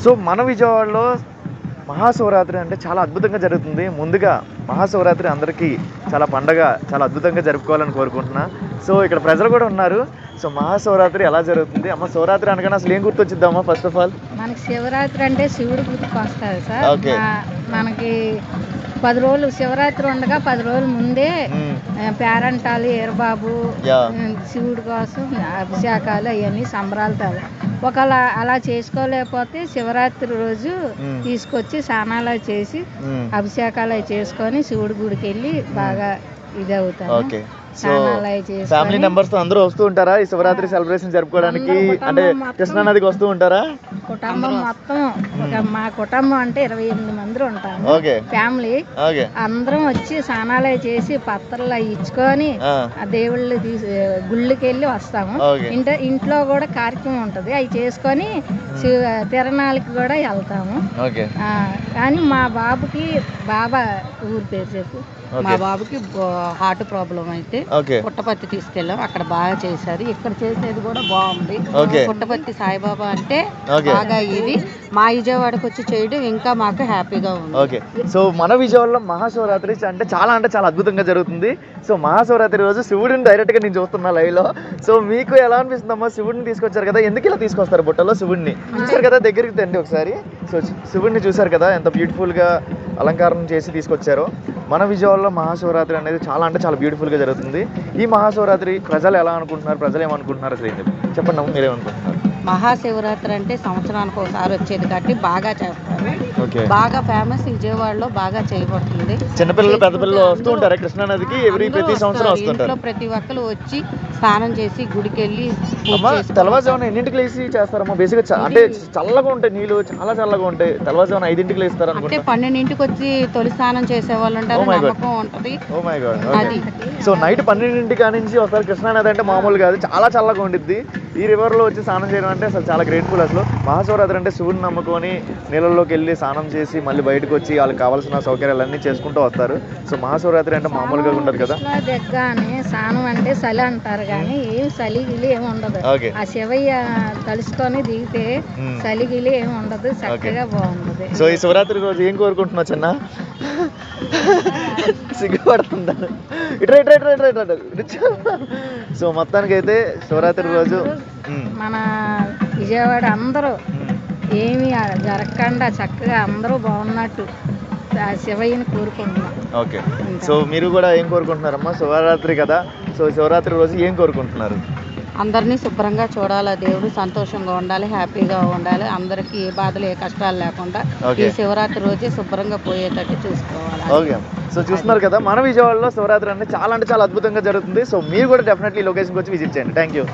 So మన విజయవాడలో మహాశివరాత్రి అంటే చాలా అద్భుతంగా జరుగుతుంది. ముందుగా మహాశివరాత్రి అందరికీ చాలా పండగ, చాలా అద్భుతంగా జరుపుకోవాలని కోరుకుంటున్నా. సో ఇక్కడ ప్రజలు కూడా ఉన్నారు. సో మహాశివరాత్రి ఎలా జరుగుతుంది? అమ్మ, శివరాత్రి అనగానే అసలు ఏం గుర్తొచ్చిద్దామా? ఫస్ట్ ఆఫ్ ఆల్ మనకి శివరాత్రి అంటే శివుడు గుర్తుకొస్తుంది సార్. ఓకే. మనకి 10 రోజులు శివరాత్రి ఉండగా 10 రోజుల ముందే పేరంటాలు, ఏరబాబు, శివుడి కోసం అభిషేకాలు అవన్నీ సంబరాలు. ఒకవేళ అలా చేసుకోలేకపోతే శివరాత్రి రోజు తీసుకొచ్చి స్నానాలు చేసి అభిషేకాలు అవి చేసుకొని శివుడి గుడికి వెళ్ళి బాగా ఇది అవుతాం. ఫ్యామిలీ మెంబర్స్ తో అందరూ వస్తూ ఉంటారా ఈ శివరాత్రి సెలబ్రేషన్ జరుపుకోవడానికి? అంటే కృష్ణా నదికి వస్తూ ఉంటారా? కుటుంబం మొత్తం, మా కుటుంబం అంటే 28 మంది ఉంటాము. ఫ్యామిలీ అందరం వచ్చి స్నానాలు చేసి పత్రాలు అవి ఇచ్చుకొని ఆ దేవుళ్ళు గుళ్ళకి వెళ్ళి వస్తాము. ఇంట్లో కూడా కార్యక్రమం ఉంటది, అవి చేసుకొని తిరణాలకి కూడా వెళ్తాము. కానీ మా బాబుకి బాబా ఊరు పేరు చెప్పు. మా బాబుకి హార్ట్ ప్రాబ్లం అయితే పుట్టపర్తి తీసుకెళ్ళాం, అక్కడ బాగా చేశారు. ఇక్కడ చేసేది కూడా బాగుంది. పుట్టపర్తి సాయిబాబా అంటే బాగా ఇది మా విజయవాడకు వచ్చి చేయడం ఇంకా మాకు హ్యాపీగా ఉంది. ఓకే. సో మన విజయవాడలో మహాశివరాత్రి అంటే చాలా అద్భుతంగా జరుగుతుంది. సో మహాశివరాత్రి రోజు శివుడిని డైరెక్ట్ గా నేను చూస్తున్నా లైవ్ లో. సో మీకు ఎలా అనిపిస్తుంది అమ్మా? శివుడిని తీసుకొచ్చారు కదా, ఎందుకు ఇలా తీసుకొస్తారు బుట్టలో శివుడిని? చూసారు కదా, దగ్గరికి తండి ఒకసారి. సో శివుడిని చూసారు కదా, ఎంత బ్యూటిఫుల్ గా అలంకారం చేసి తీసుకొచ్చారో. మన విజయవాడలో మహాశివరాత్రి అనేది చాలా బ్యూటిఫుల్గా జరుగుతుంది. ఈ మహాశివరాత్రి ప్రజలు ఎలా అనుకుంటున్నారు, ప్రజలు ఏమనుకుంటున్నారు అసలు చెప్పండి అమ్మ, మీరేమనుకుంటున్నారు? మహాశివరాత్రి అంటే సంవత్సరానికి ఒకసారి వచ్చేది కాబట్టి బాగా చేస్తారు. బాగా ఫేమస్ విజయవాడలో బాగా చేయబడుతుంది. చిన్నపిల్లలు పెద్ద పిల్లలు వస్తూ ఉంటారు కృష్ణా నదికి ప్రతి సంవత్సరం వస్తుంటారు. ప్రతి ఒక్కరు వచ్చి స్నానం చేసి గుడికి వెళ్ళి తెల్లవారుజామున ఎన్నింటికి లేసి చేస్తారమ్మా? బేసిక్ అంటే చల్లగా ఉంటాయి నీళ్ళు, చాలా చల్లగా ఉంటాయి. తెల్లవారుజామున 5ంటికి లేస్తారు అంటే 12ంటికి వచ్చి తొలి స్నానం చేసే వాళ్ళు ఉంటారు. నమ్మకం ఉంటది. అది సో నైట్ 12ంటి నుంచి వస్తారు. కృష్ణా నది అంటే మామూలు కాదు, చాలా చల్లగా ఉండిద్ది. ఈ రివర్ లో వచ్చి స్నానం చేయడం అంటే అసలు చాలా గ్రేట్ఫుల్. అసలు మహాశివరాత్రి అంటే శివుని నమ్ముకొని నీళ్ళలోకి వెళ్ళి స్నానం చేసి మళ్ళీ బయటకు వచ్చి వాళ్ళకి కావాల్సిన సౌకర్యాలన్నీ చేసుకుంటూ వస్తారు. సో మహాశివరాత్రి అంటే మామూలుగా ఉండదు కదా. స్నానం అంటే చలి అంటారు కానీ ఏం చలి గిలి ఏమి ఉండదు. ఆ శివయ్య తలుసుకొని దిగితే చలి గిలి ఏమి ఉండదు, చక్కగా బాగుంటది. సో ఈ శివరాత్రి రోజు ఏం కోరుకుంటున్నావు చిన్న? సిగ్గుపడుతుంటాను. సో మొత్తానికి అయితే శివరాత్రి రోజు మన విజయవాడ అందరూ ఏమి జరగకుండా చక్కగా అందరూ బాగున్నట్టు శివయ్యని కోరుకుంటున్నాం. ఓకే. సో మీరు కూడా ఏం కోరుకుంటున్నారమ్మా? శివరాత్రి కదా, సో శివరాత్రి రోజు ఏం కోరుకుంటున్నారు? అందరినీ శుభ్రంగా చూడాలి, దేవుడు సంతోషంగా ఉండాలి, హ్యాపీగా ఉండాలి, అందరికి ఏ బాధలు ఏ కష్టాలు లేకుండా ఈ శివరాత్రి రోజే శుభ్రంగా పోయేటట్టు చూసుకోవాలి. ఓకే. సో చూస్తున్నారు కదా, మన విజయవాడలో శివరాత్రి అంటే చాలా అద్భుతంగా జరుగుతుంది. సో మీరు కూడా డెఫినెట్లీ లొకేషన్కి వచ్చి విజిట్ చేయండి. Thank you.